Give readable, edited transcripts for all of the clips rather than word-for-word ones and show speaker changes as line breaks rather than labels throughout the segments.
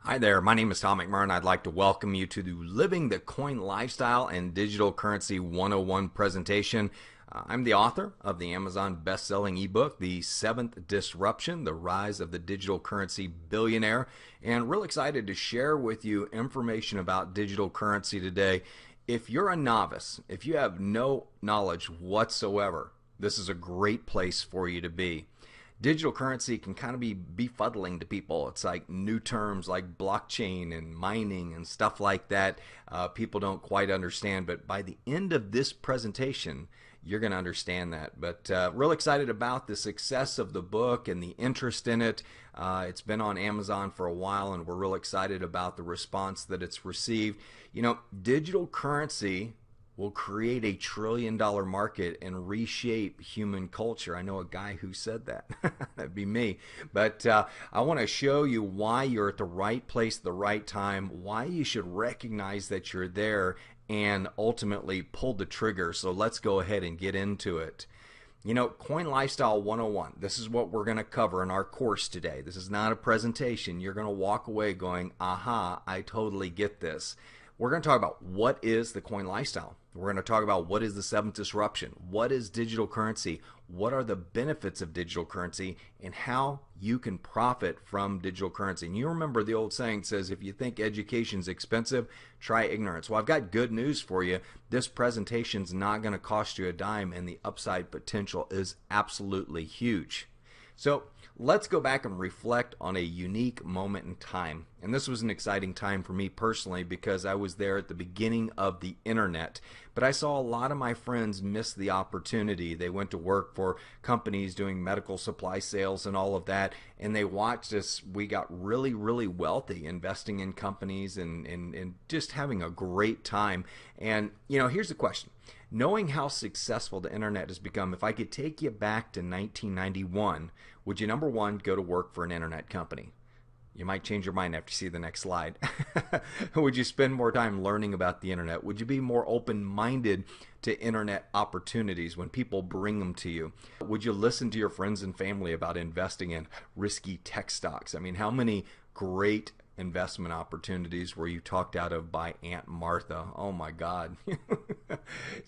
Hi there, my name is Tom McMurray. I'd like to welcome you to the Living the Coin Lifestyle and Digital Currency 101 presentation. I'm the author of the Amazon best-selling ebook, The Seventh Disruption, The Rise of the Digital Currency Billionaire, and real excited to share with you information about digital currency today. If you're a novice, if you have no knowledge whatsoever, this is a great place for you to be. Digital currency can kind of be befuddling to people. It's like new terms like blockchain and mining and stuff like that. People don't quite understand, but by the end of this presentation, you're going to understand that. But real excited about the success of the book and the interest in it. It's been on Amazon for a while, and we're real excited about the response that it's received. You know, digital currency will create a $1 trillion market and reshape human culture. I know a guy who said that. That'd be me. But I want to show you why you're at the right place at the right time, why you should recognize that you're there, and ultimately pull the trigger. So let's go ahead and get into it. You know, Coin Lifestyle 101, this is what we're going to cover in our course today. This is not a presentation. You're going to walk away going, aha, I totally get this. We're going to talk about what is the coin lifestyle. We're going to talk about what is the seventh disruption, what is digital currency, what are the benefits of digital currency, and how you can profit from digital currency. And you remember the old saying says, if you think education's expensive, try ignorance. Well, I've got good news for you. This presentation's not going to cost you a dime, and the upside potential is absolutely huge. So let's go back and reflect on a unique moment in time. And this was an exciting time for me personally because I was there at the beginning of the internet. But I saw a lot of my friends miss the opportunity. They went to work for companies doing medical supply sales and all of that. And they watched us. We got really, really wealthy investing in companies and just having a great time. And, you know, here's the question. Knowing how successful the internet has become, if I could take you back to 1991, would you, number one, go to work for an internet company? You might change your mind after you see the next slide. Would you spend more time learning about the internet? Would you be more open-minded to internet opportunities when people bring them to you? Would you listen to your friends and family about investing in risky tech stocks? I mean, how many great investment opportunities were you talked out of by Aunt Martha? Oh my God.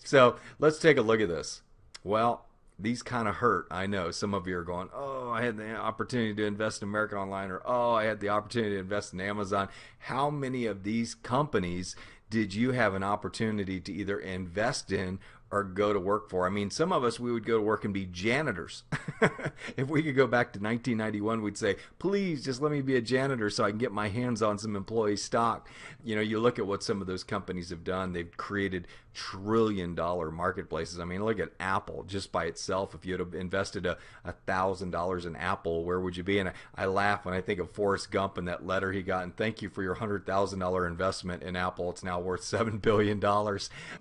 So let's take a look at this. Well, these kind of hurt. I know some of you are going, oh, I had the opportunity to invest in American Online, or oh, I had the opportunity to invest in Amazon. How many of these companies did you have an opportunity to either invest in or go to work for? I mean, some of us, we would go to work and be janitors. If we could go back to 1991, we'd say, please just let me be a janitor so I can get my hands on some employee stock. You know, you look at what some of those companies have done. They've created trillion-dollar marketplaces. I mean, look at Apple just by itself. If you had invested $1,000 in Apple, where would you be? And I laugh when I think of Forrest Gump and that letter he got, and thank you for your $100,000 investment in Apple. It's now worth $7 billion.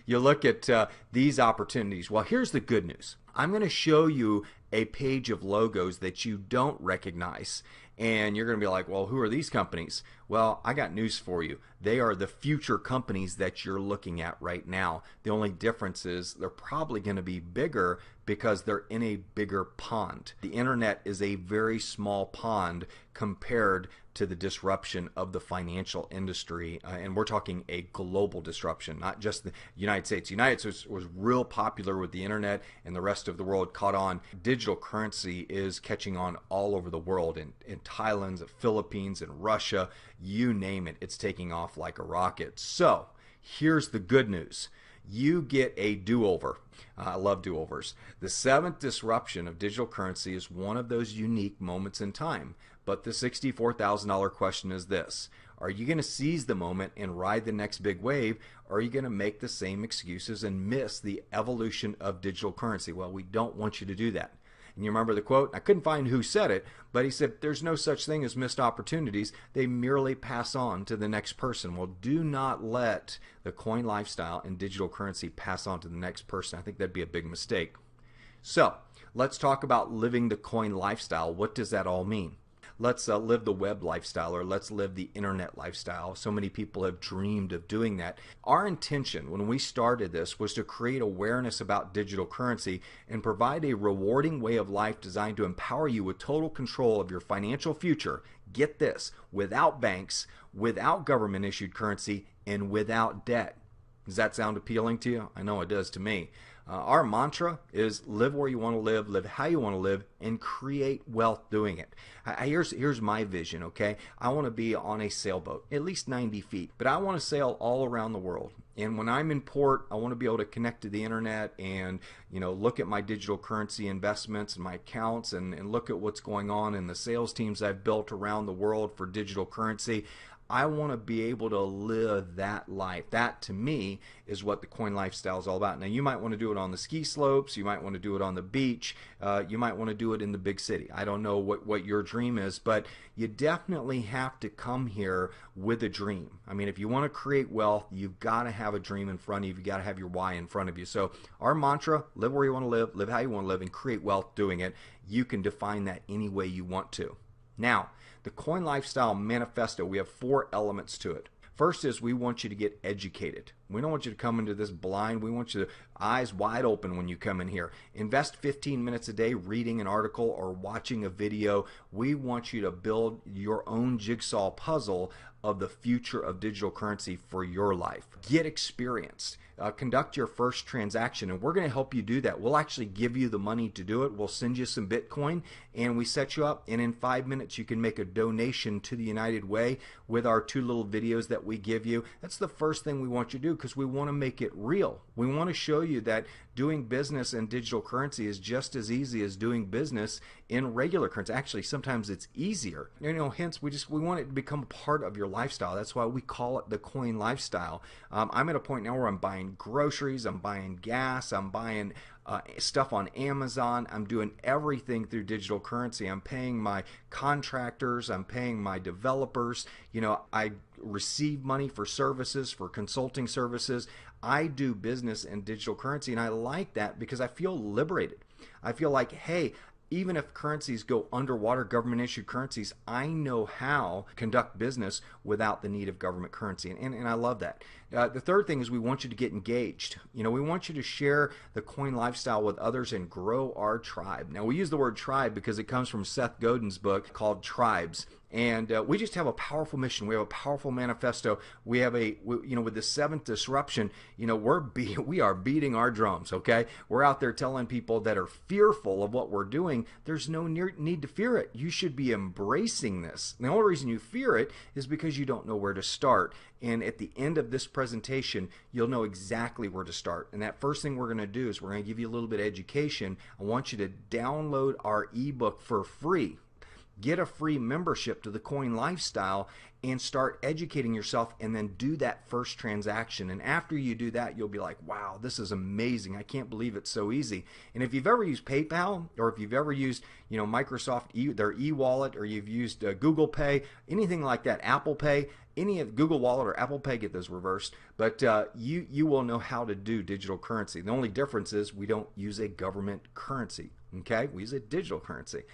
You look at these opportunities. Well, here's the good news. I'm going to show you a page of logos that you don't recognize. And you're going to be like, well, who are these companies? Well, I got news for you. They are the future companies that you're looking at right now. The only difference is they're probably going to be bigger because they're in a bigger pond. The internet is a very small pond compared to the disruption of the financial industry. And we're talking a global disruption, not just the United States. The United States was real popular with the internet, and the rest of the world caught on. Digital currency is catching on all over the world, in Thailand, the Philippines, and Russia, you name it, it's taking off like a rocket. So here's the good news. You get a do-over. I love do-overs. The seventh disruption of digital currency is one of those unique moments in time. But the $64,000 question is this. Are you going to seize the moment and ride the next big wave, or are you going to make the same excuses and miss the evolution of digital currency? Well, we don't want you to do that. And you remember the quote? I couldn't find who said it, but he said, there's no such thing as missed opportunities. They merely pass on to the next person. Well, do not let the coin lifestyle and digital currency pass on to the next person. I think that'd be a big mistake. So let's talk about living the coin lifestyle. What does that all mean? Let's live the web lifestyle, or let's live the internet lifestyle. So many people have dreamed of doing that. Our intention when we started this was to create awareness about digital currency and provide a rewarding way of life designed to empower you with total control of your financial future, get this, without banks, without government issued currency, and without debt. Does that sound appealing to you? I know it does to me. Our mantra is live where you want to live how you want to live, and create wealth doing it. Here's my vision, okay? I want to be on a sailboat, at least 90 feet, but I want to sail all around the world. And when I'm in port, I want to be able to connect to the internet and, look at my digital currency investments and my accounts and look at what's going on in the sales teams I've built around the world for digital currency. I want to be able to live that life. That, to me, is what the Coin Lifestyle is all about. Now, you might want to do it on the ski slopes. You might want to do it on the beach. You might want to do it in the big city. I don't know what your dream is, but you definitely have to come here with a dream. I mean, if you want to create wealth, you've got to have a dream in front of you. You've got to have your why in front of you. So our mantra, live where you want to live how you want to live, and create wealth doing it. You can define that any way you want to. Now, the Coin Lifestyle Manifesto, we have 4 elements to it. First is we want you to get educated. We don't want you to come into this blind. We want you to eyes wide open when you come in here. Invest 15 minutes a day reading an article or watching a video. We want you to build your own jigsaw puzzle of the future of digital currency for your life. Get experienced. Conduct your first transaction, and we're going to help you do that. We'll actually give you the money to do it. We'll send you some Bitcoin, and we set you up, and in 5 minutes you can make a donation to the United Way with our 2 little videos that we give you. That's the first thing we want you to do, because we want to make it real. We want to show you that doing business in digital currency is just as easy as doing business in regular currency. Actually, sometimes it's easier. Hence we want it to become part of your lifestyle. That's why we call it the Coin Lifestyle. I'm at a point now where I'm buying groceries, I'm buying gas, I'm buying stuff on Amazon. I'm doing everything through digital currency. I'm paying my contractors, I'm paying my developers. I receive money for services, for consulting services. I do business in digital currency, and I like that because I feel liberated. I feel like, hey, even if currencies go underwater, government issued currencies, I know how to conduct business without the need of government currency. And I love that. The third thing is we want you to get engaged. We want you to share the Coin Lifestyle with others and grow our tribe. Now, we use the word tribe because it comes from Seth Godin's book called Tribes. And we just have a powerful mission. We have a powerful manifesto. We have with the 7th disruption, we are beating our drums, okay? We're out there telling people that are fearful of what we're doing, there's no need to fear it. You should be embracing this. And the only reason you fear it is because you don't know where to start. And at the end of this presentation, you'll know exactly where to start. And that first thing we're going to do is we're going to give you a little bit of education. I want you to download our ebook for free. Get a free membership to the Coin Lifestyle and start educating yourself, and then do that first transaction. And after you do that, you'll be like, wow, this is amazing. I can't believe it's so easy. And if you've ever used PayPal, or if you've ever used Microsoft, their e-wallet, or you've used Google Pay, anything like that, Apple Pay, any of Google Wallet or Apple Pay, get those reversed, but you will know how to do digital currency. The only difference is we don't use a government currency. Okay, we use a digital currency,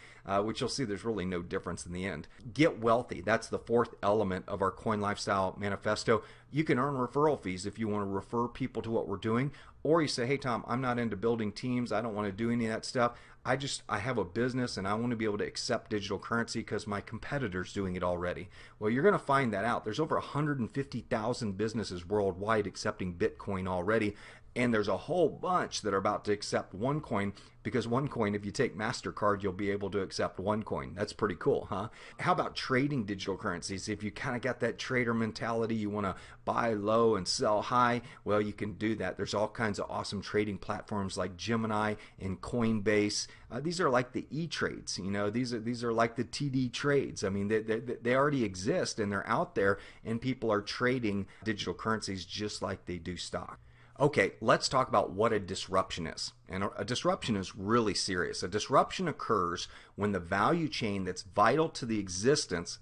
which you'll see there's really no difference in the end. Get wealthy. That's the 4th element of our Coin Lifestyle Manifesto. You can earn referral fees if you want to refer people to what we're doing, or you say, hey Tom, I'm not into building teams. I don't want to do any of that stuff. I have a business and I want to be able to accept digital currency because my competitor's doing it already. Well, you're going to find that out. There's over 150,000 businesses worldwide accepting Bitcoin already. And there's a whole bunch that are about to accept OneCoin, because OneCoin, if you take MasterCard, you'll be able to accept OneCoin. That's pretty cool, huh? How about trading digital currencies? If you kind of got that trader mentality, you want to buy low and sell high, well, you can do that. There's all kinds of awesome trading platforms like Gemini and Coinbase. These are like the E-Trades. These are like the TD trades. I mean, they already exist and they're out there, and people are trading digital currencies just like they do stock. Okay, let's talk about what a disruption is. And a disruption is really serious. A disruption occurs when the value chain that's vital to the existence,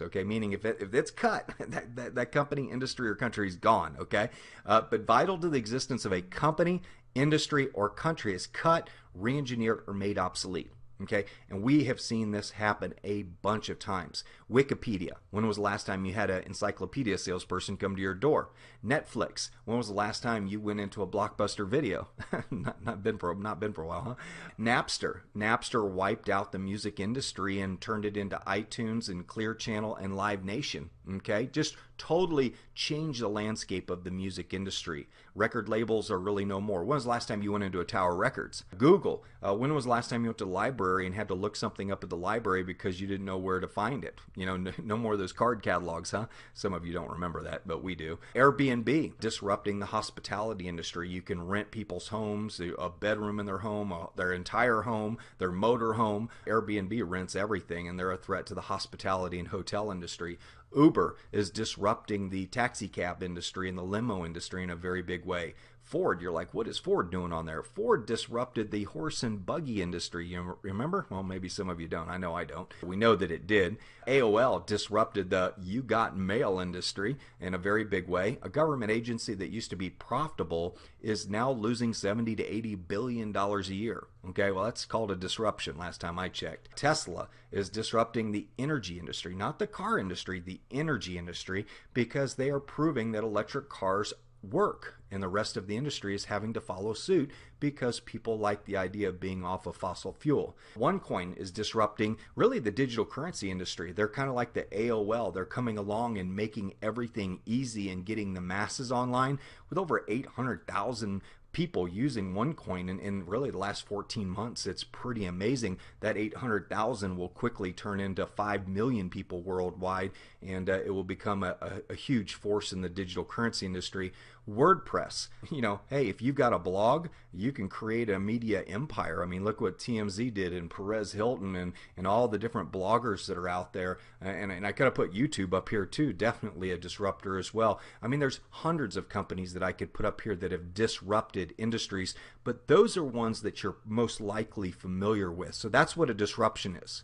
okay, meaning if it's cut, that company, industry, or country is gone, okay? But vital to the existence of a company, industry, or country is cut, re-engineered, or made obsolete. Okay, and we have seen this happen a bunch of times. Wikipedia, when was the last time you had an encyclopedia salesperson come to your door? Netflix, when was the last time you went into a Blockbuster Video? not been for a while, huh? Napster wiped out the music industry and turned it into iTunes and Clear Channel and Live Nation. Okay, just totally changed the landscape of the music industry. Record labels are really no more. When was the last time you went into a Tower Records? Google, when was the last time you went to the library and had to look something up at the library because you didn't know where to find it? You know, no more of those card catalogs, huh? Some of you don't remember that, but we do. Airbnb, disrupting the hospitality industry. You can rent people's homes, a bedroom in their home, their entire home, their motor home. Airbnb rents everything, and they're a threat to the hospitality and hotel industry. Uber is disrupting the taxi cab industry and the limo industry in a very big way. Ford, you're like, what is Ford doing on there? Ford disrupted the horse and buggy industry. You remember? Well, maybe some of you don't. I know I don't. We know that it did. AOL disrupted the you got mail industry in a very big way. A government agency that used to be profitable is now losing $70 to $80 billion a year. Okay, well, that's called a disruption last time I checked. Tesla is disrupting the energy industry, not the car industry, the energy industry, because they are proving that electric cars work, and the rest of the industry is having to follow suit because people like the idea of being off of fossil fuel. OneCoin is disrupting really the digital currency industry. They're kind of like the AOL. They're coming along and making everything easy and getting the masses online with over 800,000 people using OneCoin in really the last 14 months. It's pretty amazing. That 800,000 will quickly turn into 5 million people worldwide, and it will become a huge force in the digital currency industry. WordPress, you know, hey, if you've got a blog, you can create a media empire. I mean, look what TMZ did and Perez Hilton and all the different bloggers that are out there. And I could have put YouTube up here too, definitely a disruptor as well. I mean, there's hundreds of companies that I could put up here that have disrupted industries, but those are ones that you're most likely familiar with. So that's what a disruption is.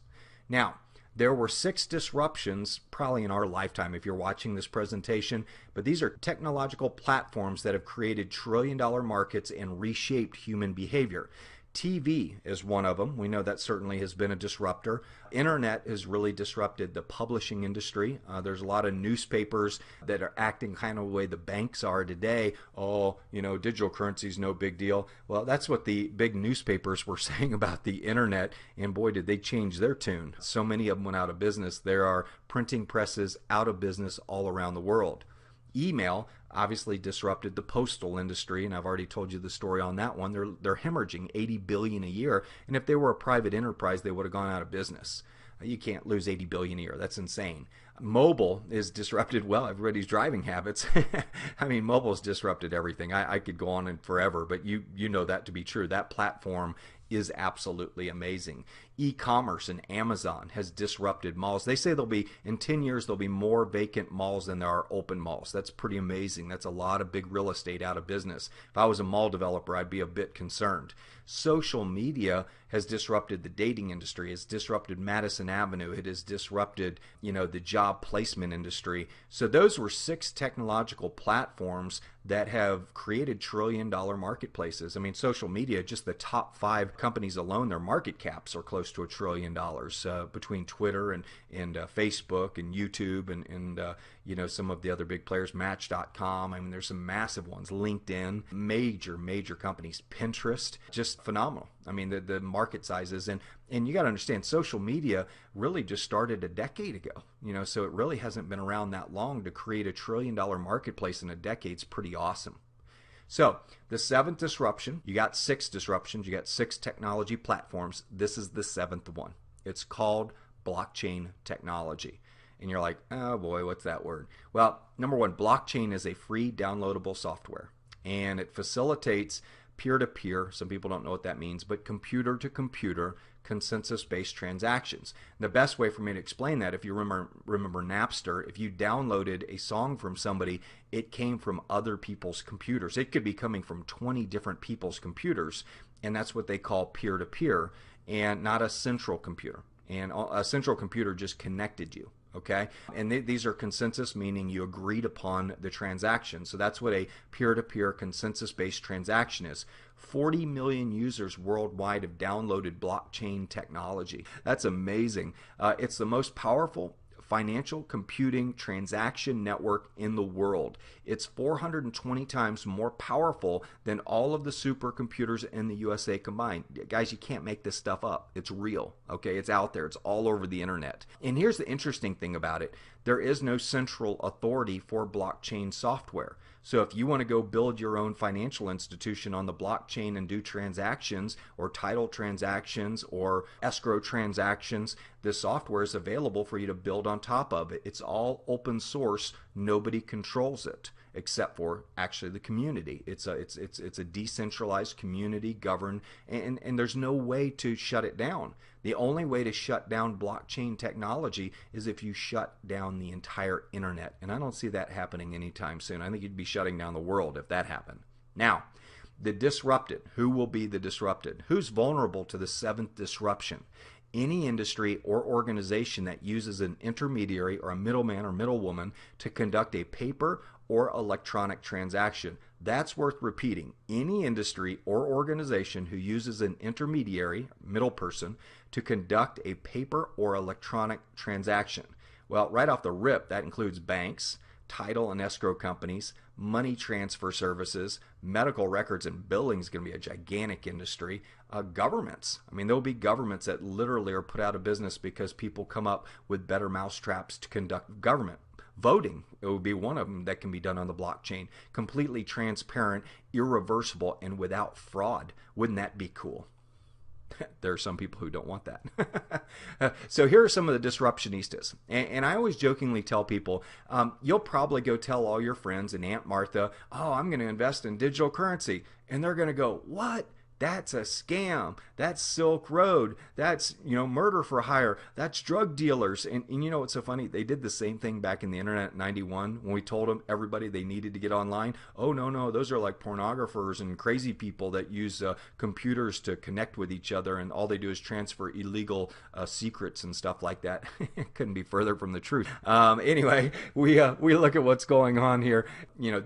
Now, there were 6 disruptions probably in our lifetime if you're watching this presentation, but these are technological platforms that have created trillion-dollar markets and reshaped human behavior. TV is one of them. We know that certainly has been a disruptor. Internet has really disrupted the publishing industry. There's a lot of newspapers that are acting kind of the way the banks are today. Oh, you know, digital currency is no big deal. Well, that's what the big newspapers were saying about the internet, and boy, did they change their tune. So many of them went out of business. There are printing presses out of business all around the world. Email obviously disrupted the postal industry, and I've already told you the story on that one. They're hemorrhaging $80 billion a year, and if they were a private enterprise, they would have gone out of business. You can't lose $80 billion a year. That's insane. Mobile is disrupted, well, everybody's driving habits. I mean, mobile's disrupted everything. I could go on and forever, but you know that to be true. That platform is absolutely amazing. E-commerce and Amazon has disrupted malls. They say in 10 years there'll be more vacant malls than there are open malls. That's pretty amazing. That's a lot of big real estate out of business. If I was a mall developer, I'd be a bit concerned. Social media has disrupted the dating industry. It's disrupted Madison Avenue. It has disrupted, you know, the job placement industry. So those were 6 technological platforms that have created trillion-dollar marketplaces. I mean, social media, just the top 5 companies alone, their market caps are close to $1 trillion between Twitter and Facebook and YouTube and you know, some of the other big players, Match.com. I mean, there's some massive ones. LinkedIn, major companies. Pinterest, just phenomenal. I mean, the market sizes, and you got to understand, social media really just started a decade ago. You know, so it really hasn't been around that long. To create $1 trillion marketplace in a decade is pretty awesome. So the 7th disruption, you got 6 disruptions, you got 6 technology platforms. This is the 7th one. It's called blockchain technology. And you're like, oh boy, what's that word? Well, number one, blockchain is a free downloadable software, and it facilitates peer-to-peer, some people don't know what that means, but computer-to-computer consensus-based transactions. The best way for me to explain that, if you remember Napster, if you downloaded a song from somebody, it came from other people's computers. It could be coming from 20 different people's computers, and that's what they call peer-to-peer, and not a central computer. And a central computer just connected you. Okay, and these are consensus, meaning you agreed upon the transaction. So that's what a peer-to-peer consensus-based transaction is. 40 million users worldwide have downloaded blockchain technology. That's amazing. It's the most powerful financial computing transaction network in the world. It's 420 times more powerful than all of the supercomputers in the USA combined. Guys, you can't make this stuff up. It's real. Okay, it's out there. It's all over the internet. And here's the interesting thing about it. There is no central authority for blockchain software. So if you want to go build your own financial institution on the blockchain and do transactions or title transactions or escrow transactions, this software is available for you to build on top of it. It's all open source. Nobody controls it except for actually the community. It's a decentralized community governed, and there's no way to shut it down. The only way to shut down blockchain technology is if you shut down the entire internet. And I don't see that happening anytime soon. I think you'd be shutting down the world if that happened. Now, the disrupted. Who will be the disrupted? Who's vulnerable to the seventh disruption? Any industry or organization that uses an intermediary or a middleman or middlewoman to conduct a paper or electronic transaction. That's worth repeating. Any industry or organization who uses an intermediary, middle person, to conduct a paper or electronic transaction. Well, right off the rip, that includes banks, title and escrow companies, money transfer services, medical records and billing is going to be a gigantic industry. Governments. I mean, there'll be governments that literally are put out of business because people come up with better mousetraps to conduct government. Voting, it would be one of them that can be done on the blockchain. Completely transparent, irreversible, and without fraud. Wouldn't that be cool? There are some people who don't want that. So here are some of the disruptionistas. And I always jokingly tell people, you'll probably go tell all your friends and Aunt Martha, oh, I'm going to invest in digital currency. And they're going to go, what? That's a scam. That's Silk Road. That's, murder for hire. That's drug dealers. And you know what's so funny? They did the same thing back in the internet in 91 when we told them everybody they needed to get online. Oh, no, those are like pornographers and crazy people that use computers to connect with each other, and all they do is transfer illegal secrets and stuff like that. Couldn't be further from the truth. Anyway, we look at what's going on here.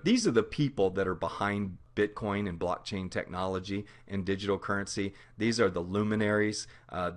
These are the people that are behind Bitcoin and blockchain technology and digital currency. These are the luminaries.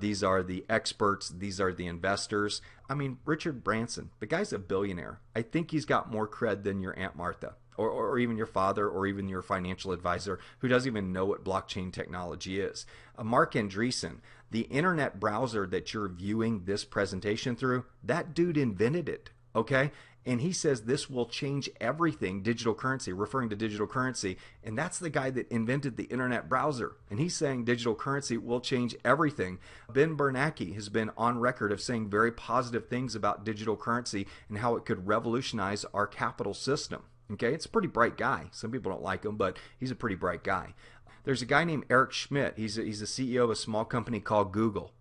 These are the experts. These are the investors. I mean, Richard Branson, the guy's a billionaire. I think he's got more cred than your Aunt Martha or even your father or even your financial advisor who doesn't even know what blockchain technology is. Mark Andreessen, the internet browser that you're viewing this presentation through, that dude invented it, okay? And he says this will change everything, digital currency, referring to digital currency. And that's the guy that invented the internet browser. And he's saying digital currency will change everything. Ben Bernanke has been on record of saying very positive things about digital currency and how it could revolutionize our capital system. Okay, it's a pretty bright guy. Some people don't like him, but he's a pretty bright guy. There's a guy named Eric Schmidt. He's the CEO of a small company called Google.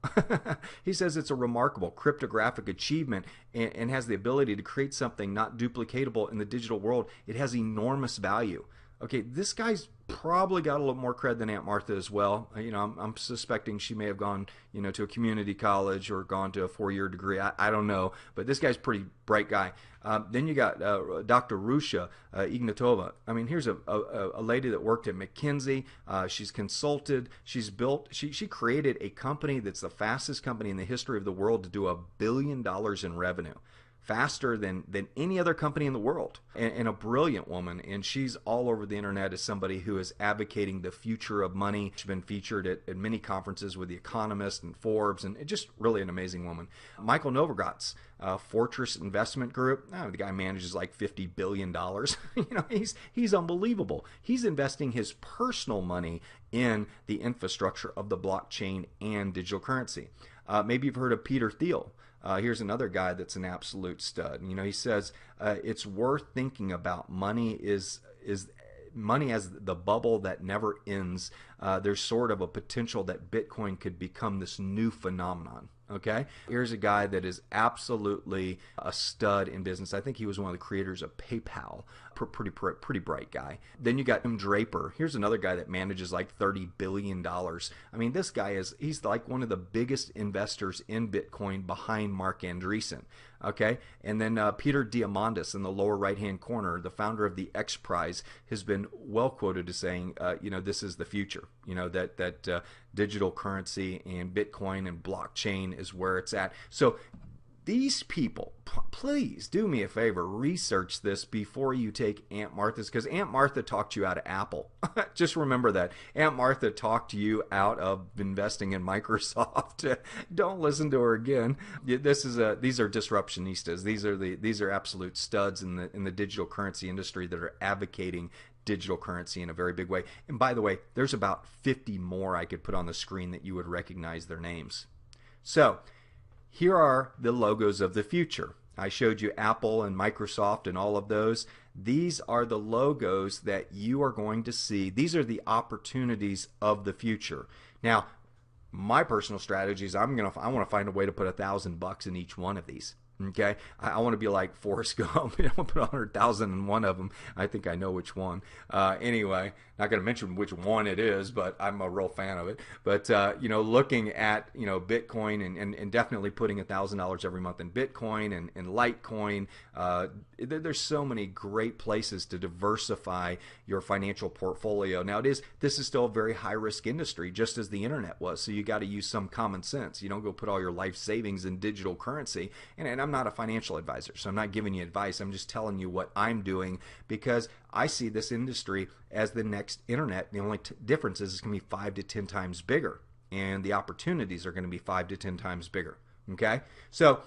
He says it's a remarkable cryptographic achievement and has the ability to create something not duplicatable in the digital world. It has enormous value. Okay, this guy's probably got a little more cred than Aunt Martha as well. I'm suspecting she may have gone, to a community college or gone to a 4-year degree. I don't know, but this guy's a pretty bright guy. Then you got Dr. Rusha Ignatova. I mean, here's a lady that worked at McKinsey. She's consulted. She's built. She created a company that's the fastest company in the history of the world to do $1 billion in revenue. Faster than any other company in the world, and a brilliant woman, and she's all over the internet as somebody who is advocating the future of money. She's been featured at many conferences with The Economist and Forbes, and just really an amazing woman. Michael Novogratz, Fortress Investment Group, the guy manages like $50 billion. He's unbelievable. He's investing his personal money in the infrastructure of the blockchain and digital currency. Maybe you've heard of Peter Thiel. Here's another guy that's an absolute stud. He says it's worth thinking about. Money is money as the bubble that never ends. There's sort of a potential that Bitcoin could become this new phenomenon. Okay, here's a guy that is absolutely a stud in business. I think he was one of the creators of PayPal. Pretty bright guy. Then you got Tim Draper. Here's another guy that manages like $30 billion. I mean, this guy he's like one of the biggest investors in Bitcoin behind Mark Andreessen. Okay, and then Peter Diamandis in the lower right-hand corner, the founder of the X Prize, has been well quoted as saying, this is the future. That digital currency and Bitcoin and blockchain is where it's at. So these people, please do me a favor, research this before you take Aunt Martha's, because Aunt Martha talked you out of Apple. Just remember that. Aunt Martha talked you out of investing in Microsoft. Don't listen to her again. These are disruptionistas. These are absolute studs in the digital currency industry that are advocating digital currency in a very big way. And by the way, there's about 50 more I could put on the screen that you would recognize their names. So here are the logos of the future. I showed you Apple and Microsoft and all of those. These are the logos that you are going to see. These are the opportunities of the future. Now, my personal strategy is I want to find a way to put $1,000 in each one of these. Okay, I want to be like Forrest Gump. I want to put 100,000 in one of them. I think I know which one. Anyway, not going to mention which one it is, but I'm a real fan of it. But looking at Bitcoin and definitely putting $1,000 every month in Bitcoin and Litecoin. There's so many great places to diversify your financial portfolio. Now this is still a very high risk industry, just as the internet was. So you got to use some common sense. You don't go put all your life savings in digital currency. And I'm not a financial advisor, so I'm not giving you advice. I'm just telling you what I'm doing because I see this industry as the next internet. The only difference is it's going to be 5 to 10 times bigger, and the opportunities are going to be 5 to 10 times bigger. Okay, so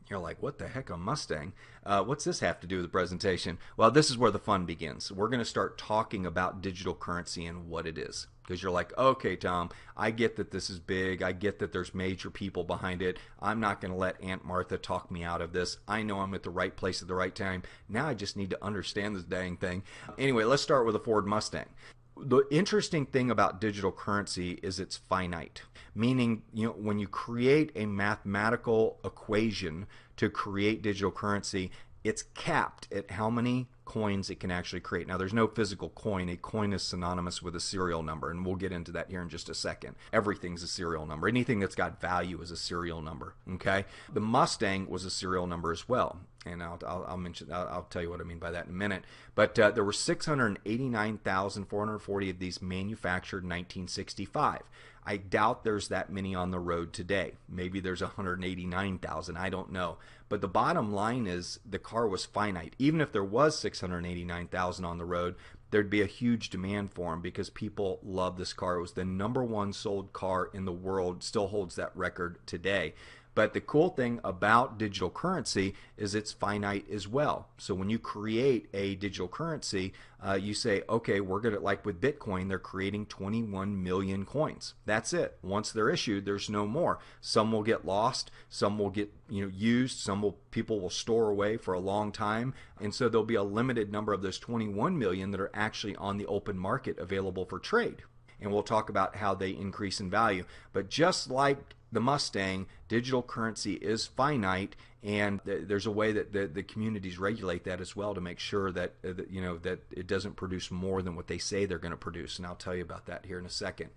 you're like, what the heck, a Mustang? What's this have to do with the presentation? Well, this is where the fun begins. We're going to start talking about digital currency and what it is. Because you're like, okay, Tom, I get that this is big. I get that there's major people behind it. I'm not going to let Aunt Martha talk me out of this. I know I'm at the right place at the right time. Now I just need to understand this dang thing. Anyway, let's start with a Ford Mustang. The interesting thing about digital currency is it's finite, meaning when you create a mathematical equation to create digital currency, it's capped at how many coins it can actually create. Now, there's no physical coin. A coin is synonymous with a serial number, and we'll get into that here in just a second. Everything's a serial number. Anything that's got value is a serial number. Okay, the Mustang was a serial number as well, and I'll tell you what I mean by that in a minute. But there were 689,440 of these manufactured in 1965. I doubt there's that many on the road today. Maybe there's 189,000. I don't know. But the bottom line is the car was finite. Even if there was 689,000 on the road, there'd be a huge demand for them because people love this car. It was the #1 sold car in the world, still holds that record today. But the cool thing about digital currency is it's finite as well. So when you create a digital currency, you say, okay, we're going to, like with Bitcoin, they're creating 21 million coins. That's it. Once they're issued, there's no more. Some will get lost, some will get used, people will store away for a long time. And so there'll be a limited number of those 21 million that are actually on the open market available for trade. And we'll talk about how they increase in value. But just like the Mustang, digital currency is finite, and there's a way that the communities regulate that as well to make sure that that it doesn't produce more than what they say they're going to produce. And I'll tell you about that here in a second.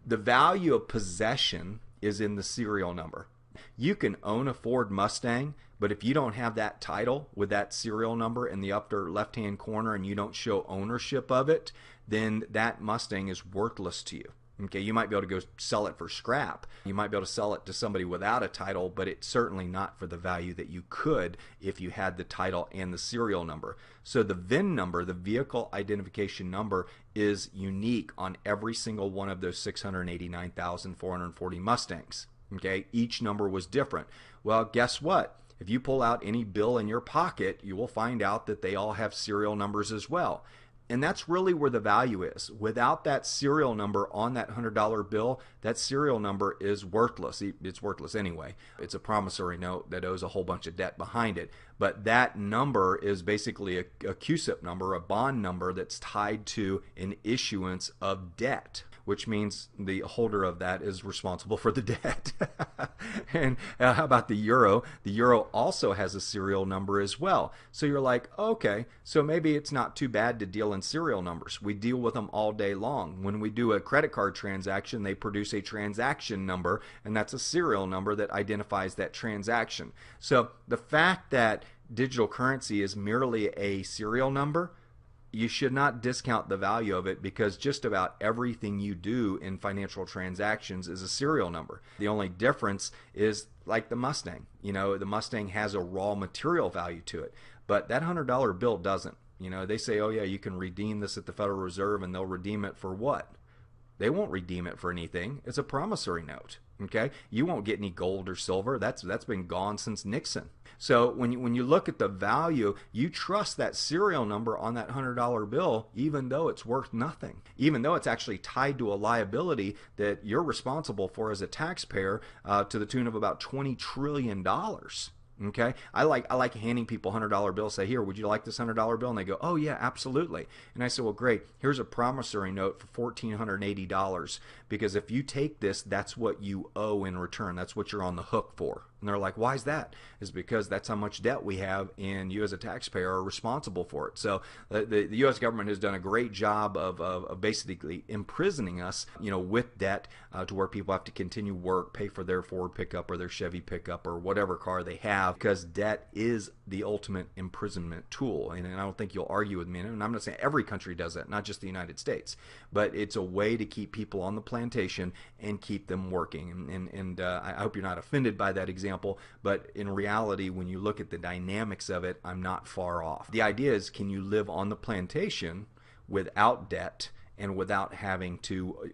The value of possession is in the serial number. You can own a Ford Mustang, but if you don't have that title with that serial number in the upper left-hand corner and you don't show ownership of it, then that Mustang is worthless to you. Okay, you might be able to go sell it for scrap. You might be able to sell it to somebody without a title, but it's certainly not for the value that you could if you had the title and the serial number. So the VIN number, the vehicle identification number, is unique on every single one of those 689,440 Mustangs. Okay, each number was different. Well, guess what? If you pull out any bill in your pocket, you will find out that they all have serial numbers as well. And that's really where the value is. Without that serial number on that $100 bill, that serial number is worthless. It's worthless anyway. It's a promissory note that owes a whole bunch of debt behind it. But that number is basically a CUSIP number, a bond number that's tied to an issuance of debt. which means the holder of that is responsible for the debt. And how about the euro? The euro also has a serial number as well. So you're like, okay, so maybe it's not too bad to deal in serial numbers. We deal with them all day long. When we do a credit card transaction, they produce a transaction number, and that's a serial number that identifies that transaction. So the fact that digital currency is merely a serial number, you should not discount the value of it, because just about everything you do in financial transactions is a serial number. The only difference is like the Mustang. The Mustang has a raw material value to it, but that $100 bill doesn't. They say, oh yeah, you can redeem this at the Federal Reserve, and they'll redeem it for what? They won't redeem it for anything. It's a promissory note. Okay, you won't get any gold or silver. That's been gone since Nixon. So when you look at the value, you trust that serial number on that $100 bill, even though it's worth nothing, even though it's actually tied to a liability that you're responsible for as a taxpayer, to the tune of about $20 trillion. Okay, I like handing people $100 bills. Say, here, would you like this $100 bill? And they go, oh yeah, absolutely. And I say, well, great. Here's a promissory note for $1,480, because if you take this, that's what you owe in return. That's what you're on the hook for. And they're like, why is that? It's because that's how much debt we have, and you as a taxpayer are responsible for it. So the U.S. government has done a great job of basically imprisoning us, with debt, to where people have to continue work, pay for their Ford pickup or their Chevy pickup or whatever car they have, because debt is the ultimate imprisonment tool. And I don't think you'll argue with me. And I'm not saying every country does that, not just the United States, but it's a way to keep people on the plantation and keep them working. And I hope you're not offended by that example. But in reality, when you look at the dynamics of it, I'm not far off. The idea is, can you live on the plantation without debt and without having to,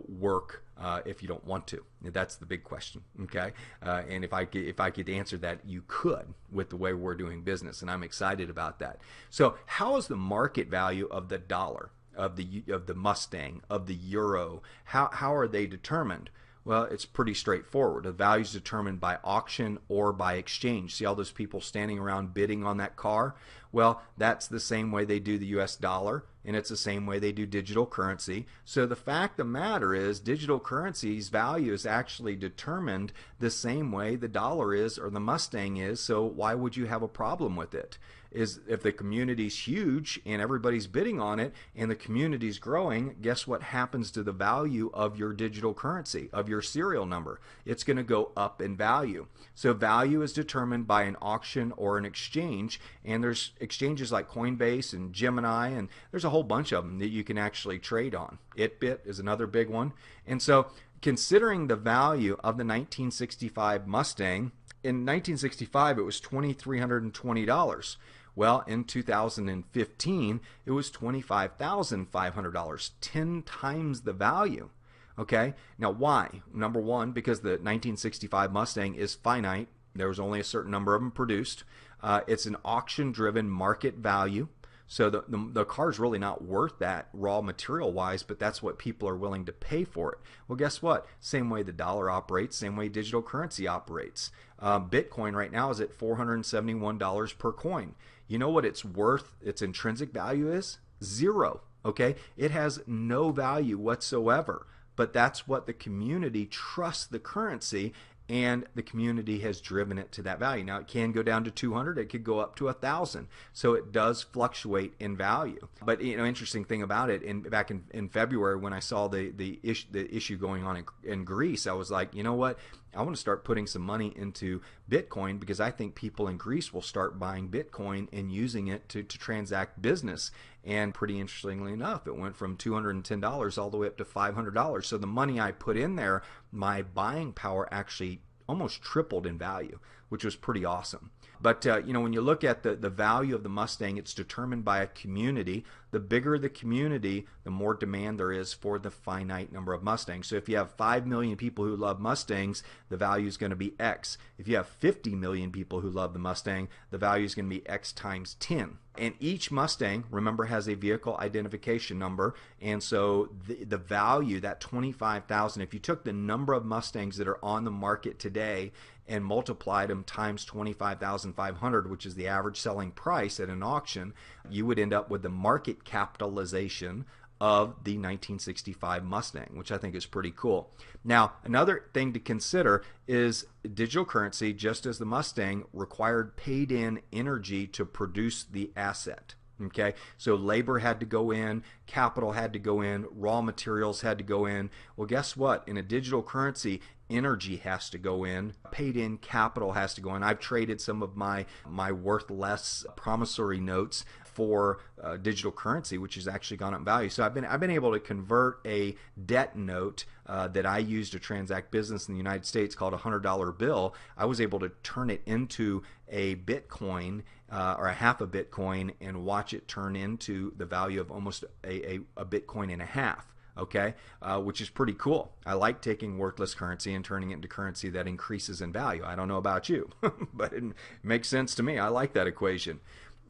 work if you don't want to? That's the big question. Okay, and if I could answer that, you could, with the way we're doing business, and I'm excited about that. So, how is the market value of the dollar, of the Mustang, of the euro? How are they determined? Well, it's pretty straightforward. The value is determined by auction or by exchange. See all those people standing around bidding on that car? Well, that's the same way they do the US dollar, and it's the same way they do digital currency. So the fact of the matter is, digital currency's value is actually determined the same way the dollar is or the Mustang is. So why would you have a problem with it? Is if the community's huge and everybody's bidding on it and the community's growing, guess what happens to the value of your digital currency, of your serial number? It's going to go up in value. So value is determined by an auction or an exchange, and there's exchanges like Coinbase and Gemini, and there's a whole bunch of them that you can actually trade on. Itbit is another big one. And so considering the value of the 1965 Mustang, in 1965 it was $2,320. Well, in 2015, it was $25,500, 10 times the value. Okay, now why? Number one, because the 1965 Mustang is finite. There was only a certain number of them produced. It's an auction-driven market value. So the car's really not worth that raw material-wise, but that's what people are willing to pay for it. Well, guess what? Same way the dollar operates, same way digital currency operates. Bitcoin right now is at $471 per coin. You know what it's worth, its intrinsic value is? Zero. Okay? It has no value whatsoever. But that's what the community trusts the currency, and the community has driven it to that value. Now, it can go down to 200, it could go up to 1,000. So it does fluctuate in value. But interesting thing about it, back in February when I saw the issue going on in Greece, I was like, you know what? I want to start putting some money into Bitcoin, because I think people in Greece will start buying Bitcoin and using it to transact business. And pretty interestingly enough, it went from $210 all the way up to $500. So the money I put in there, my buying power actually almost tripled in value, which was pretty awesome. But when you look at the value of the Mustang, it's determined by a community. The bigger the community, the more demand there is for the finite number of Mustangs. So if you have 5 million people who love Mustangs, the value is going to be X. If you have 50 million people who love the Mustang, the value is going to be X times 10. And each Mustang, remember, has a vehicle identification number. And so the value, that 25,000, if you took the number of Mustangs that are on the market today and multiplied them times 25,500, which is the average selling price at an auction, you would end up with the market capitalization of the 1965 Mustang, which I think is pretty cool. Now, another thing to consider is digital currency, just as the Mustang, required paid-in energy to produce the asset. Okay, so labor had to go in, capital had to go in, raw materials had to go in. Well, guess what? In a digital currency, energy has to go in, paid in capital has to go in. I've traded some of my worth less promissory notes for digital currency, which has actually gone up in value. So I've been able to convert a debt note that I use to transact business in the United States called a $100 bill. I was able to turn it into a Bitcoin or a half a Bitcoin and watch it turn into the value of almost a Bitcoin and a half. Okay, which is pretty cool. I like taking worthless currency and turning it into currency that increases in value. I don't know about you, but it makes sense to me. I like that equation.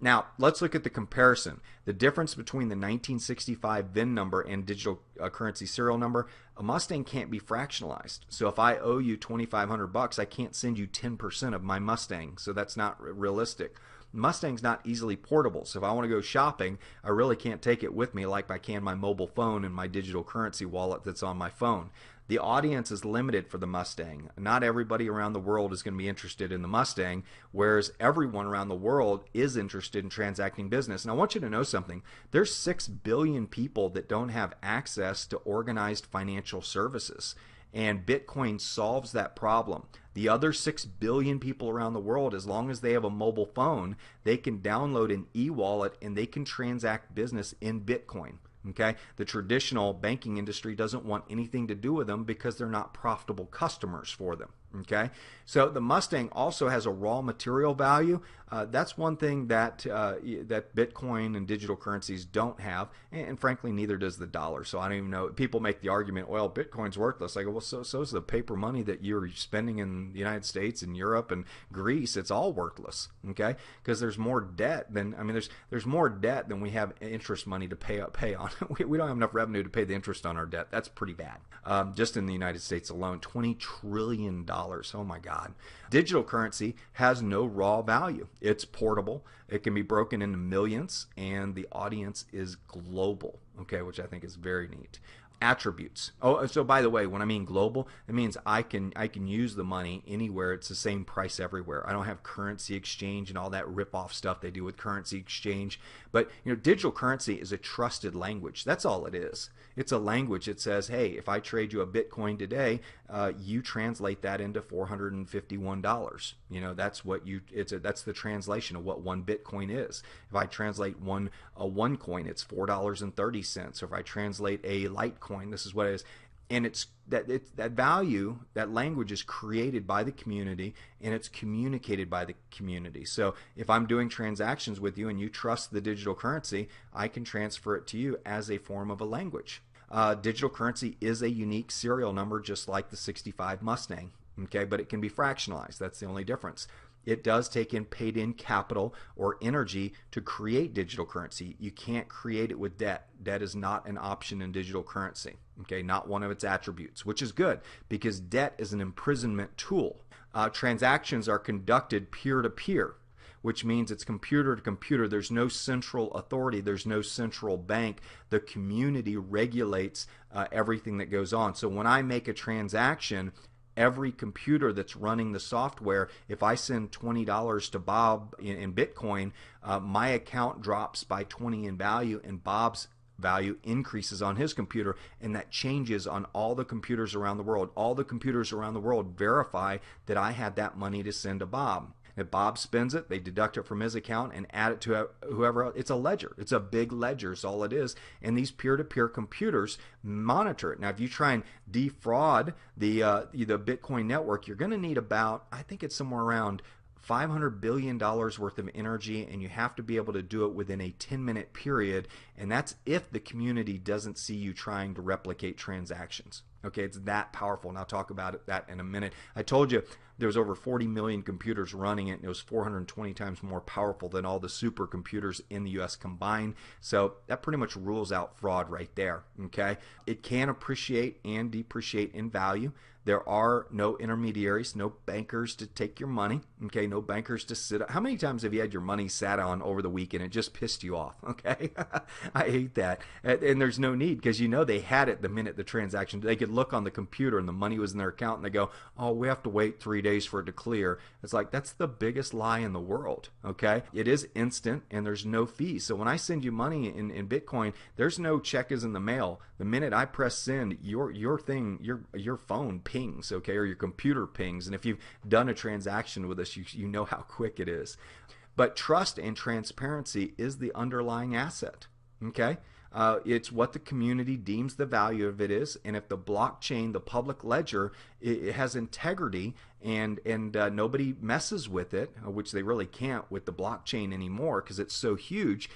Now, let's look at the comparison. The difference between the 1965 VIN number and digital currency serial number, a Mustang can't be fractionalized. So if I owe you $2,500, I can't send you 10% of my Mustang. So that's not realistic. Mustang's not easily portable, so if I want to go shopping, I really can't take it with me like I can my mobile phone and my digital currency wallet that's on my phone. The audience is limited for the Mustang. Not everybody around the world is going to be interested in the Mustang, whereas everyone around the world is interested in transacting business. And I want you to know something. There's 6 billion people that don't have access to organized financial services. And Bitcoin solves that problem. The other 6 billion people around the world, as long as they have a mobile phone, they can download an e-wallet and they can transact business in Bitcoin. Okay, the traditional banking industry doesn't want anything to do with them because they're not profitable customers for them. Okay, so the Mustang also has a raw material value. That's one thing that that Bitcoin and digital currencies don't have, and frankly, neither does the dollar. So I don't even know. People make the argument, well, Bitcoin's worthless. I go, well, so is the paper money that you're spending in the United States and Europe and Greece. It's all worthless. Okay, because there's more debt than there's more debt than we have interest money to pay on. We don't have enough revenue to pay the interest on our debt. That's pretty bad. Just in the United States alone, $20 trillion. Oh my God. Digital currency has no raw value. It's portable. It can be broken into millions, and the audience is global, okay, which I think is very neat. Attributes. Oh, so by the way, when I mean global, it means I can use the money anywhere. It's the same price everywhere. I don't have currency exchange and all that rip-off stuff they do with currency exchange. But digital currency is a trusted language. That's all it is. It's a language that says, hey, if I trade you a Bitcoin today, you translate that into $451. That's what that's the translation of what one Bitcoin is. If I translate a one coin, it's $4.30. Or if I translate a Litecoin, this is what it is. And it's that value, that language is created by the community and it's communicated by the community. So if I'm doing transactions with you and you trust the digital currency, I can transfer it to you as a form of a language. Digital currency is a unique serial number, just like the 65 Mustang. Okay, but it can be fractionalized. That's the only difference. It does take in paid-in capital or energy to create digital currency. You can't create it with debt. Debt is not an option in digital currency. Okay, not one of its attributes, which is good because debt is an imprisonment tool. Transactions are conducted peer-to-peer, which means it's computer to computer. There's no central authority. There's no central bank. The community regulates everything that goes on. So when I make a transaction, every computer that's running the software, if I send $20 to Bob in Bitcoin, my account drops by 20 in value, and Bob's value increases on his computer, and that changes on all the computers around the world. All the computers around the world verify that I had that money to send to Bob. If Bob spends it, they deduct it from his account and add it to whoever else. It's a ledger. It's a big ledger is all it is. And these peer-to-peer computers monitor it. Now, if you try and defraud the Bitcoin network, you're going to need about, I think it's somewhere around $500 billion worth of energy, and you have to be able to do it within a 10-minute period, and that's if the community doesn't see you trying to replicate transactions. Okay, it's that powerful, and I'll talk about that in a minute. I told you there was over 40 million computers running it, and it was 420 times more powerful than all the supercomputers in the US combined. So that pretty much rules out fraud right there. Okay, it can appreciate and depreciate in value. There are no intermediaries, no bankers to take your money. Okay, no bankers to sit. How many times have you had your money sat on over the weekend? It just pissed you off. Okay, I hate that. And there's no need, because you know they had it the minute the transaction. They could look on the computer and the money was in their account, and they go, "Oh, we have to wait 3 days for it to clear." It's like, that's the biggest lie in the world. Okay, it is instant and there's no fees. So when I send you money in Bitcoin, there's no check is in the mail. The minute I press send, your phone pings, okay, or your computer pings. And if you've done a transaction with us, you know how quick it is. But trust and transparency is the underlying asset. Okay, it's what the community deems the value of it is, and if the blockchain, the public ledger, it has integrity and nobody messes with it, which they really can't with the blockchain anymore because it's so huge,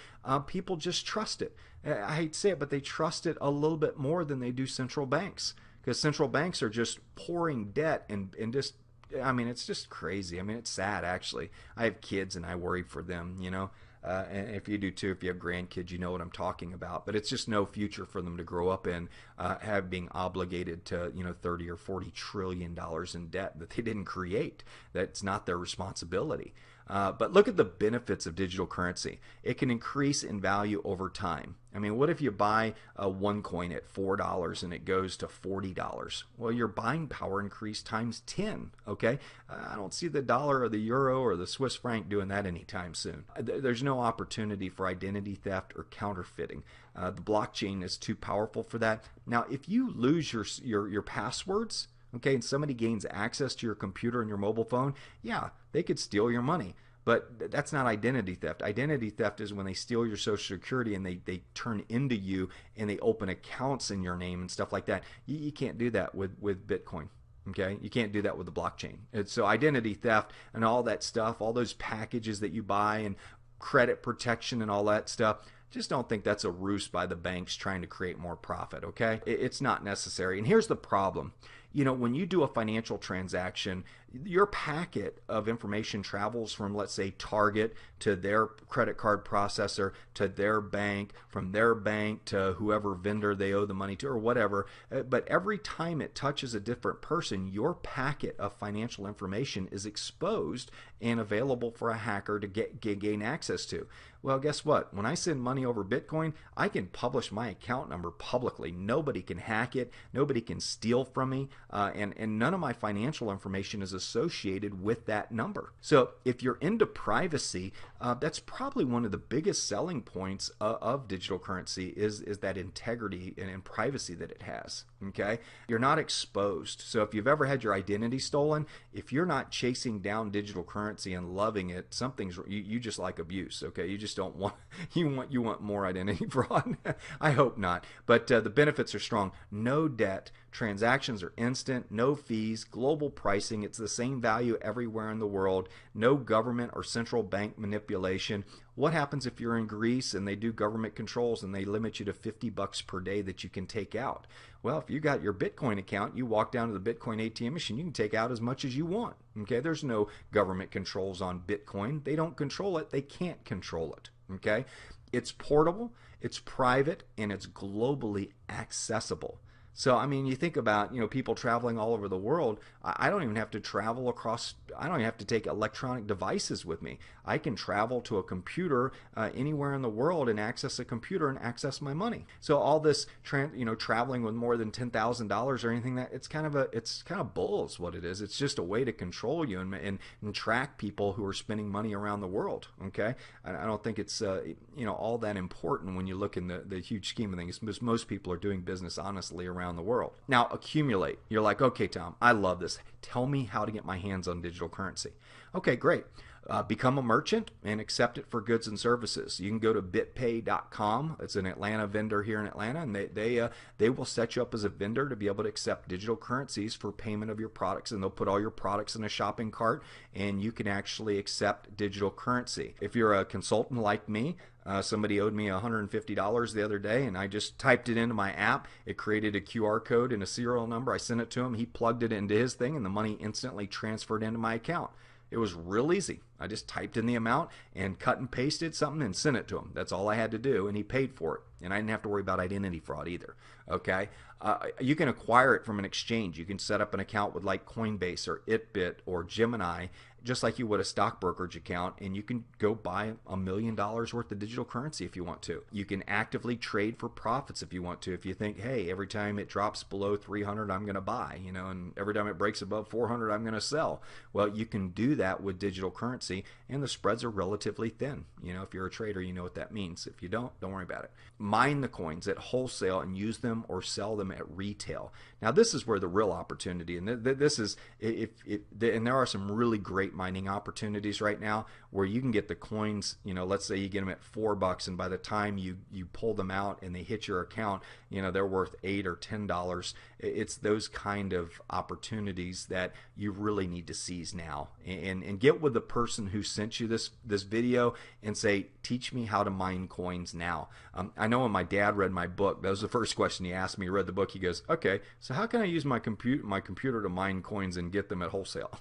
people just trust it. I hate to say it, but they trust it a little bit more than they do central banks, because central banks are just pouring debt and just, I mean, it's just crazy. I mean, it's sad, actually. I have kids and I worry for them, you know. And if you do too, if you have grandkids, you know what I'm talking about. But it's just no future for them to grow up in, have being obligated to, you know, 30 or 40 trillion dollars in debt that they didn't create. That's not their responsibility. But look at the benefits of digital currency. It can increase in value over time. I mean, what if you buy one coin at $4 and it goes to $40? Well, your buying power increased times 10, okay? I don't see the dollar or the euro or the Swiss franc doing that anytime soon. There's no opportunity for identity theft or counterfeiting. The blockchain is too powerful for that. Now, if you lose your passwords, okay, and somebody gains access to your computer and your mobile phone, yeah, they could steal your money. But that's not identity theft. Identity theft is when they steal your Social Security and they turn into you and they open accounts in your name and stuff like that. You can't do that with Bitcoin. Okay, you can't do that with the blockchain. So identity theft and all that stuff, all those packages that you buy and credit protection and all that stuff, just don't think that's a ruse by the banks trying to create more profit, okay? It's not necessary. And here's the problem. You know, when you do a financial transaction, your packet of information travels from, let's say, Target to their credit card processor to their bank, from their bank to whoever vendor they owe the money to or whatever. But every time it touches a different person, your packet of financial information is exposed and available for a hacker to gain access to. Well, guess what? When I send money over Bitcoin, I can publish my account number publicly. Nobody can hack it. Nobody can steal from me. And none of my financial information is associated with that number. So if you're into privacy, that's probably one of the biggest selling points of digital currency is that integrity and privacy that it has. Okay, you're not exposed. So if you've ever had your identity stolen, if you're not chasing down digital currency and loving it, something's you just like abuse. Okay, you just don't want you want more identity fraud. I hope not. But the benefits are strong. No debt. Transactions are instant, no fees, global pricing. It's the same value everywhere in the world. No government or central bank manipulation. What happens if you're in Greece and they do government controls and they limit you to $50 per day that you can take out? Well, if you got your Bitcoin account, you walk down to the Bitcoin ATM machine, you can take out as much as you want. Okay, there's no government controls on Bitcoin. They don't control it. They can't control it. Okay, it's portable, it's private, and it's globally accessible. So, I mean, you think about, you know, people traveling all over the world. I don't even have to travel across, I don't even have to take electronic devices with me. I can travel to a computer anywhere in the world and access a computer and access my money. So all this, traveling with more than $10,000 or anything, that it's kind of bull is what it is. It's just a way to control you and track people who are spending money around the world. Okay, I don't think it's all that important when you look in the huge scheme of things, because most people are doing business honestly around the world. Now, accumulate. You're like, okay, Tom, I love this. Tell me how to get my hands on digital currency. Okay, great. become a merchant and accept it for goods and services. You can go to bitpay.com. It's an Atlanta vendor here in Atlanta, and they will set you up as a vendor to be able to accept digital currencies for payment of your products, and they'll put all your products in a shopping cart, and you can actually accept digital currency. If you're a consultant like me, somebody owed me $150 the other day, and I just typed it into my app. It created a QR code and a serial number. I sent it to him. He plugged it into his thing, and the money instantly transferred into my account. It was real easy. I just typed in the amount and cut and pasted something and sent it to him. That's all I had to do, and he paid for it. And I didn't have to worry about identity fraud either. Okay, you can acquire it from an exchange. You can set up an account with like Coinbase or Itbit or Gemini, just like you would a stock brokerage account, and you can go buy $1 million worth of digital currency if you want to. You can actively trade for profits if you want to. If you think, hey, every time it drops below 300, I'm going to buy, and every time it breaks above 400, I'm going to sell. Well, you can do that with digital currency, and the spreads are relatively thin. If you're a trader, you know what that means. If you don't worry about it. Mine the coins at wholesale and use them or sell them at retail. Now, this is where the real opportunity, and this is, and there are some really great mining opportunities right now where you can get the coins, let's say you get them at $4, and by the time you pull them out and they hit your account, they're worth $8 or $10. It's those kind of opportunities that you really need to seize now, and get with the person who sent you this video and say, teach me how to mine coins now. I know when my dad read my book, that was the first question he asked me. He read the book, he goes, okay, so how can I use my computer to mine coins and get them at wholesale?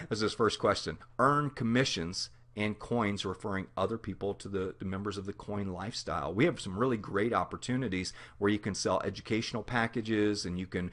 That's his first question. Earn commissions and coins referring other people to the members of the CoinLifestyle. We have some really great opportunities where you can sell educational packages, and you can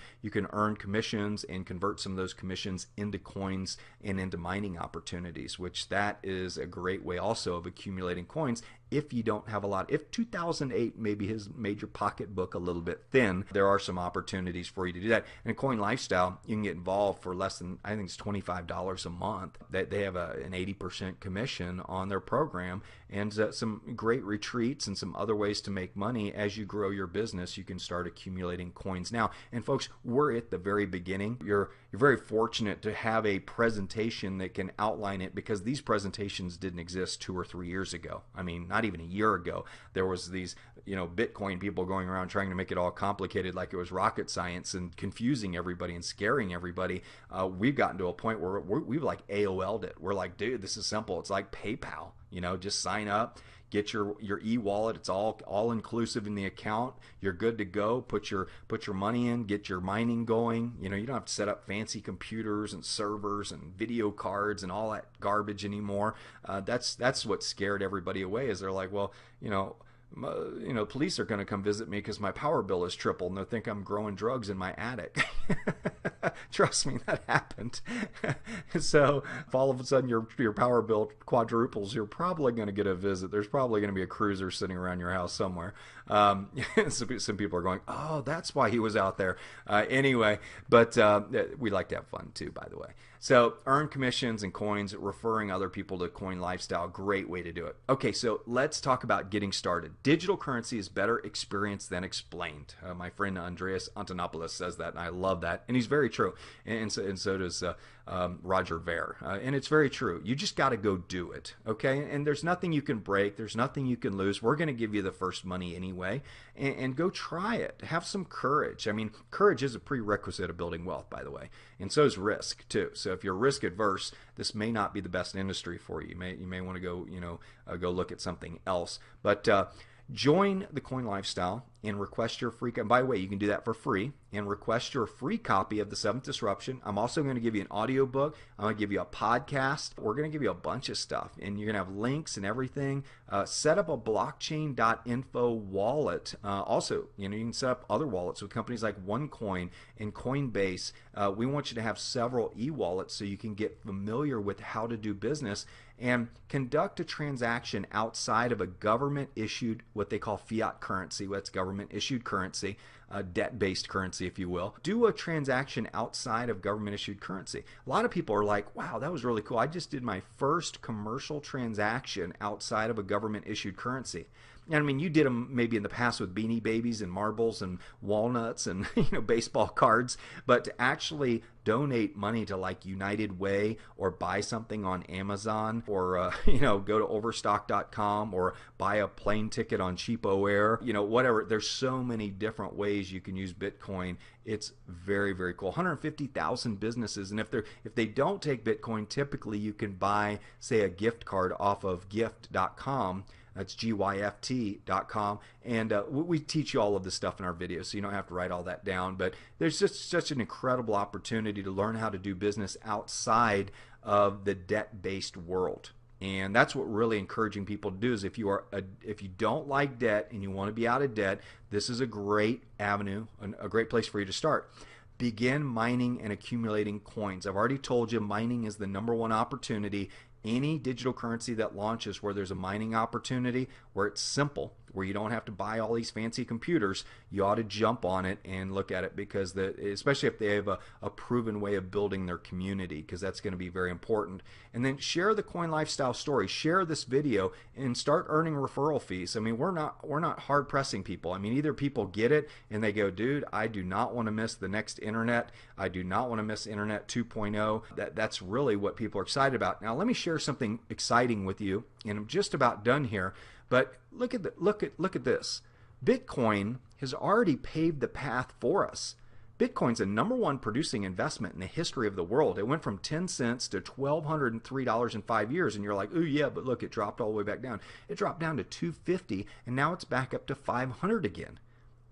earn commissions and convert some of those commissions into coins and into mining opportunities, which that is a great way also of accumulating coins. If you don't have a lot, if 2008 maybe has made your pocketbook a little bit thin, there are some opportunities for you to do that. And in CoinLifestyle, you can get involved for less than, I think it's $25 a month. They have an 80% commission on their program, and some great retreats and some other ways to make money. As you grow your business, you can start accumulating coins now. And folks, we're at the very beginning. You're very fortunate to have a presentation that can outline it, because these presentations didn't exist 2 or 3 years ago. I mean, not even a year ago. There was these, Bitcoin people going around trying to make it all complicated like it was rocket science and confusing everybody and scaring everybody. We've gotten to a point where we've like AOL'd it. We're like, dude, this is simple. It's like PayPal. Just sign up, get your e-wallet. It's all inclusive in the account. You're good to go. Put your money in, get your mining going. You don't have to set up fancy computers and servers and video cards and all that garbage anymore. That's what scared everybody away, is they're like, well, police are going to come visit me because my power bill is tripled, and they'll think I'm growing drugs in my attic. Trust me, that happened. So if all of a sudden your power bill quadruples, you're probably going to get a visit. There's probably going to be a cruiser sitting around your house somewhere. Some people are going, oh, that's why he was out there. Anyway, but we like to have fun too, by the way. So earn commissions and coins, referring other people to CoinLifestyle, great way to do it. Okay, so let's talk about getting started. Digital currency is better experienced than explained. My friend Andreas Antonopoulos says that, and I love that, and he's very true. And so does Roger Ver. And it's very true. You just got to go do it, okay? And there's nothing you can break. There's nothing you can lose. We're going to give you the first money anyway, and go try it. Have some courage. I mean, courage is a prerequisite of building wealth, by the way, and so is risk too. So if you're risk adverse, this may not be the best industry for you. You may want to go, go look at something else. But join the CoinLifestyle and request your free. And by the way, you can do that for free and request your free copy of The Seventh Disruption. I'm also going to give you an audio book. I'm going to give you a podcast. We're going to give you a bunch of stuff, and you're going to have links and everything. Set up a blockchain.info wallet. Also, you can set up other wallets with companies like OneCoin and Coinbase. We want you to have several e-wallets so you can get familiar with how to do business and conduct a transaction outside of a government-issued, what they call fiat currency. That's government-issued currency. debt-based currency, if you will. Do a transaction outside of government-issued currency. A lot of people are like, wow, that was really cool. I just did my first commercial transaction outside of a government-issued currency. And I mean, you did them maybe in the past with Beanie Babies and marbles and walnuts and baseball cards, but to actually donate money to like United Way or buy something on Amazon or go to overstock.com or buy a plane ticket on Cheapo Air, whatever. There's so many different ways you can use Bitcoin. It's very, very cool. 150,000 businesses, and if they don't take Bitcoin, typically you can buy, say, a gift card off of gift.com. That's gyft.com. And we teach you all of this stuff in our videos, so you don't have to write all that down. But there's just such an incredible opportunity to learn how to do business outside of the debt-based world. And that's what we're really encouraging people to do is if you don't like debt and you want to be out of debt, this is a great avenue, a great place for you to start. Begin mining and accumulating coins. I've already told you mining is the #1 opportunity. Any digital currency that launches where there's a mining opportunity, where it's simple, where you don't have to buy all these fancy computers, you ought to jump on it and look at it, because especially if they have a proven way of building their community, because that's going to be very important. And then share the CoinLifestyle story. Share this video and start earning referral fees. I mean, we're not hard pressing people. I mean, either people get it and they go, dude, I do not want to miss the next internet. I do not want to miss Internet 2.0. That's really what people are excited about. Now, let me share something exciting with you, and I'm just about done here. But look at this. Bitcoin has already paved the path for us. Bitcoin's the #1 producing investment in the history of the world. It went from 10 cents to $1,203 in 5 years, and you're like, oh yeah, but look, it dropped all the way back down. It dropped down to $250, and now it's back up to $500 again.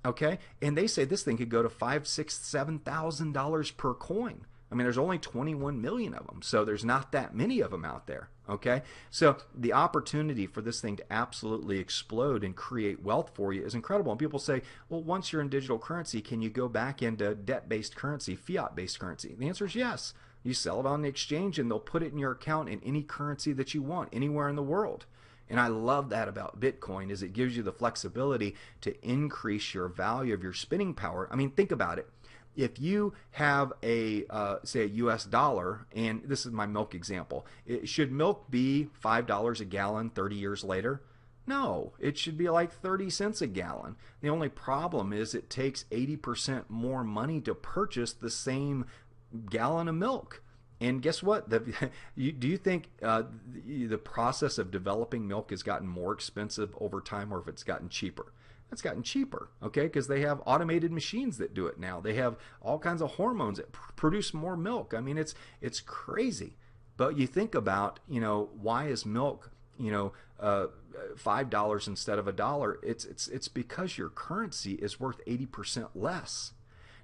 Okay, and they say this thing could go to $5,000, $6,000, $7,000 per coin. I mean, there's only 21 million of them, so there's not that many of them out there. Okay, so the opportunity for this thing to absolutely explode and create wealth for you is incredible. And people say, well, once you're in digital currency, can you go back into debt-based currency, fiat-based currency? The answer is yes. You sell it on the exchange and they'll put it in your account in any currency that you want, anywhere in the world. And I love that about Bitcoin, is it gives you the flexibility to increase your value of your spending power. I mean, think about it. If you have say a US dollar, and this is my milk example, should milk be $5 a gallon 30 years later? No, it should be like 30 cents a gallon. The only problem is it takes 80% more money to purchase the same gallon of milk. And guess what? Do you think the process of developing milk has gotten more expensive over time, or if it's gotten cheaper? It's gotten cheaper, okay, because they have automated machines that do it now. They have all kinds of hormones that produce more milk. I mean, it's crazy. But you think about, why is milk, $5 instead of $1? It's because your currency is worth 80% less.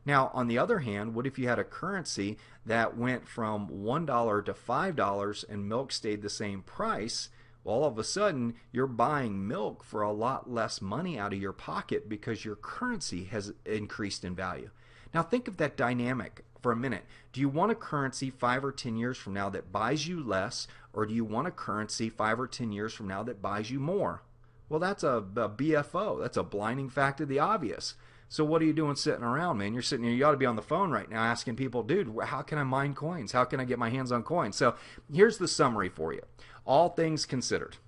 Now, on the other hand, what if you had a currency that went from $1 to $5 and milk stayed the same price? Well, all of a sudden, you're buying milk for a lot less money out of your pocket because your currency has increased in value. Now, think of that dynamic for a minute. Do you want a currency 5 or 10 years from now that buys you less, or do you want a currency 5 or 10 years from now that buys you more? Well, that's a BFO. That's a blinding fact of the obvious. So what are you doing sitting around, man? You're sitting here, you ought to be on the phone right now asking people, dude, how can I mine coins? How can I get my hands on coins? So here's the summary for you. All things considered,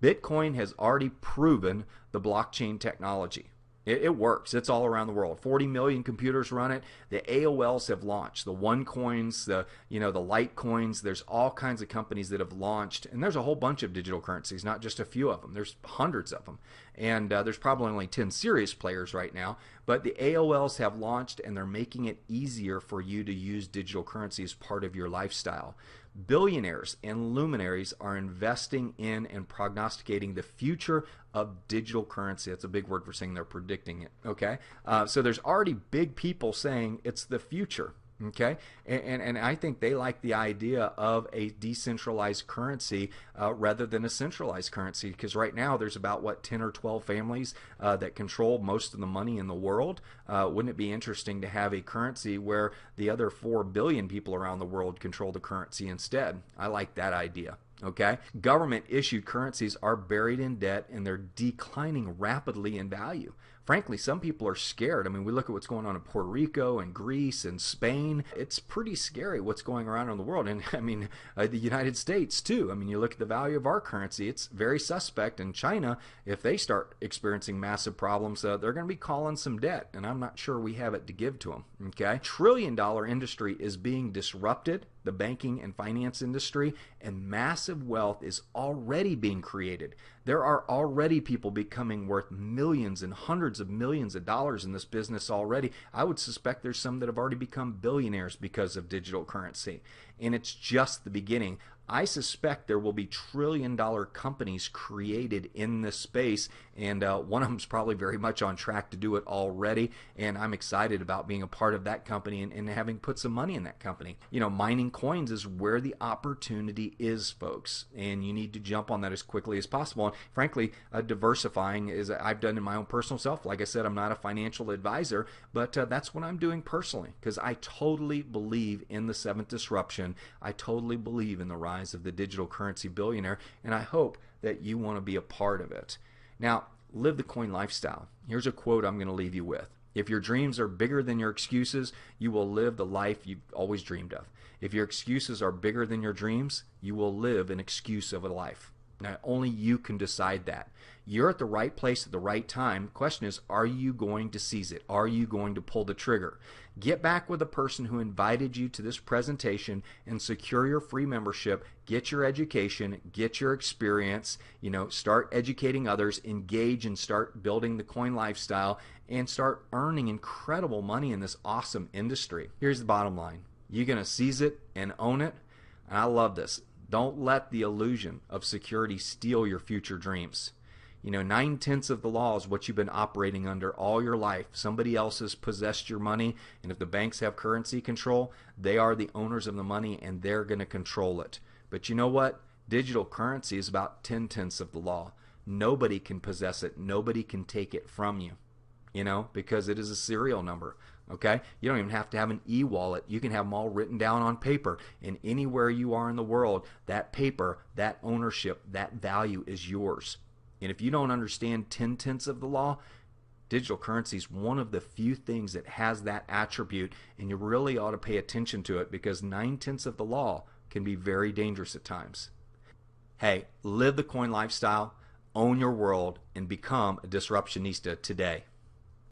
Bitcoin has already proven the blockchain technology. It works. It's all around the world. 40 million computers run it. The AOLs have launched. The OneCoins, the Litecoins. There's all kinds of companies that have launched, and there's a whole bunch of digital currencies, not just a few of them. There's hundreds of them, and there's probably only 10 serious players right now. But the AOLs have launched, and they're making it easier for you to use digital currency as part of your lifestyle. Billionaires and luminaries are investing in and prognosticating the future of digital currency. That's a big word for saying they're predicting it. Okay, so there's already big people saying it's the future. Okay, and I think they like the idea of a decentralized currency rather than a centralized currency, because right now there's about 10 or 12 families that control most of the money in the world. Wouldn't it be interesting to have a currency where the other 4 billion people around the world control the currency instead? I like that idea. Okay, government issued currencies are buried in debt and they're declining rapidly in value. frankly, some people are scared. I mean, we look at what's going on in Puerto Rico and Greece and Spain. It's pretty scary what's going around in the world. And I mean, the United States too. I mean, you look at the value of our currency, it's very suspect. And China, if they start experiencing massive problems, they're going to be calling some debt. And I'm not sure we have it to give to them. Okay. $1 trillion industry is being disrupted, the banking and finance industry, and massive wealth is already being created. There are already people becoming worth millions and hundreds of millions of dollars in this business already. I would suspect there's some that have already become billionaires because of digital currency. And it's just the beginning. I suspect there will be trillion-dollar companies created in this space, and one of them is probably very much on track to do it already, and I'm excited about being a part of that company and having put some money in that company. You know, mining coins is where the opportunity is, folks, and you need to jump on that as quickly as possible. And frankly, diversifying is I've done in my own personal self. Like I said, I'm not a financial advisor, but that's what I'm doing personally, because I totally believe in the seventh disruption. I totally believe in the rise of the digital currency billionaire, and I hope that you want to be a part of it. Now, live the coin lifestyle. Here's a quote I'm going to leave you with. If your dreams are bigger than your excuses, you will live the life you've always dreamed of. If your excuses are bigger than your dreams, you will live an excuse of a life. Now, only you can decide that. You're at the right place at the right time. The question is, are you going to seize it? Are you going to pull the trigger? Get back with the person who invited you to this presentation and secure your free membership. Get your education, get your experience, start educating others, engage and start building the coin lifestyle, and start earning incredible money in this awesome industry. Here's the bottom line. You're going to seize it and own it. And I love this. Don't let the illusion of security steal your future dreams. 9/10 of the law is what you've been operating under all your life. Somebody else has possessed your money, and if the banks have currency control, they are the owners of the money, and they're going to control it. But you know what? Digital currency is about 10/10 of the law. Nobody can possess it. Nobody can take it from you, because it is a serial number. Okay? You don't even have to have an e-wallet. You can have them all written down on paper. And anywhere you are in the world, that paper, that ownership, that value is yours. And if you don't understand 10/10 of the law, digital currency is one of the few things that has that attribute, and you really ought to pay attention to it, because 9/10 of the law can be very dangerous at times. Hey, live the coin lifestyle, own your world, and become a disruptionista today.